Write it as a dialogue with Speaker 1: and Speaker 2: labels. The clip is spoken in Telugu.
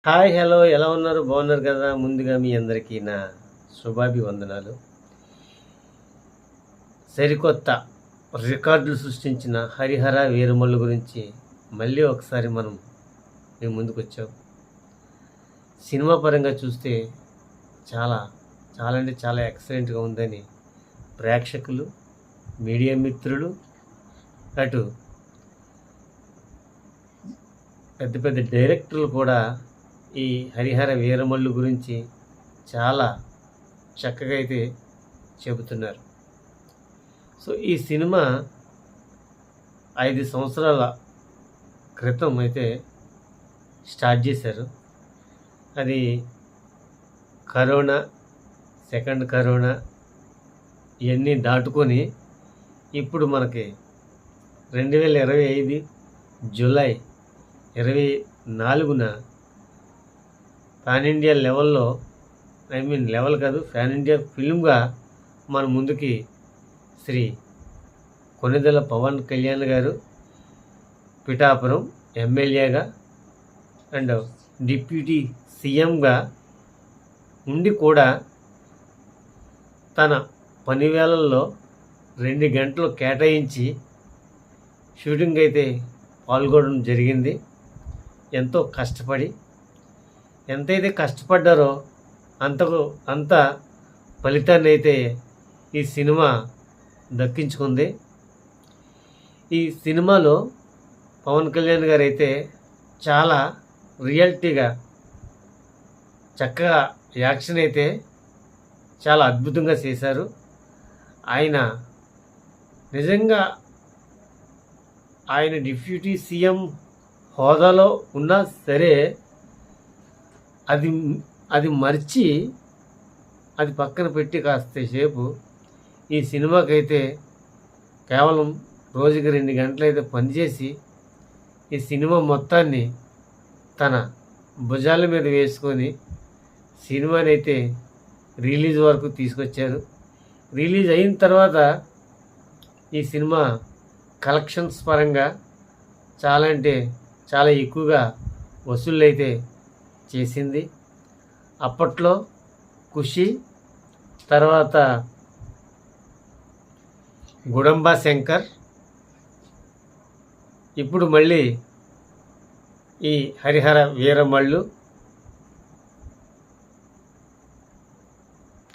Speaker 1: హాయ్! హలో! ఎలా ఉన్నారు? బాగున్నారు కదా! ముందుగా మీ అందరికీ నా శుభాభివందనాలు. సరికొత్త రికార్డులు సృష్టించిన 'హరిహర వీరమల్లు' గురించి మళ్ళీ ఒకసారి మనం మీ ముందుకొచ్చాం. సినిమా పరంగా చూస్తే చాలా, చాలా అంటే చాలా ఎక్సలెంట్‌గా ఉందని ప్రేక్షకులు, మీడియా మిత్రులు, అటు పెద్ద పెద్ద డైరెక్టర్లు కూడా ఈ 'హరిహర వీరమల్లు' గురించి చాలా చక్కగా అయితే చెబుతున్నారు. సో, ఈ సినిమా 5 సంవత్సరాల క్రితం అయితే స్టార్ట్ చేశారు. అది కరోనా, సెకండ్ కరోనా ఇవన్నీ దాటుకొని ఇప్పుడు మనకి 2025 జూలై 24న పాన్ ఇండియా లెవెల్లో లెవెల్ కాదు, పాన్ ఇండియా ఫిల్మ్గా మన ముందుకి శ్రీ కొణిదెల పవన్ కళ్యాణ్ గారు పిఠాపురం ఎమ్మెల్యేగా అండ్ డిప్యూటీ సీఎంగా ఉండి కూడా తన పని వేళల్లో 2 గంటలు కేటాయించి షూటింగ్ అయితే పాల్గొనడం జరిగింది. ఎంతో కష్టపడి ఎంతైతే కష్టపడ్డారో అంత ఫలితాన్ని అయితే ఈ సినిమా దక్కించుకుంది. ఈ సినిమాలో పవన్ కళ్యాణ్ గారు అయితే చాలా రియాలిటీగా చక్కగా యాక్షన్ అయితే చాలా అద్భుతంగా చేశారు. ఆయన నిజంగా ఆయన డిప్యూటీ సీఎం హోదాలో ఉన్నా సరే అది మర్చి అది పక్కన పెట్టి కాస్తసేపు ఈ సినిమాకైతే కేవలం రోజుకి 2 గంటలైతే పనిచేసి ఈ సినిమా మొత్తాన్ని తన భుజాల మీద వేసుకొని సినిమాని అయితే రిలీజ్ వరకు తీసుకొచ్చారు. రిలీజ్ అయిన తర్వాత ఈ సినిమా కలెక్షన్స్ పరంగా చాలా అంటే చాలా ఎక్కువగా వసూళ్ళు అయితే చేసింది. అప్పట్లో ఖుషి, తర్వాత గుడంబ శంకర్, ఇప్పుడు మళ్ళీ ఈ హరిహర వీరమల్లు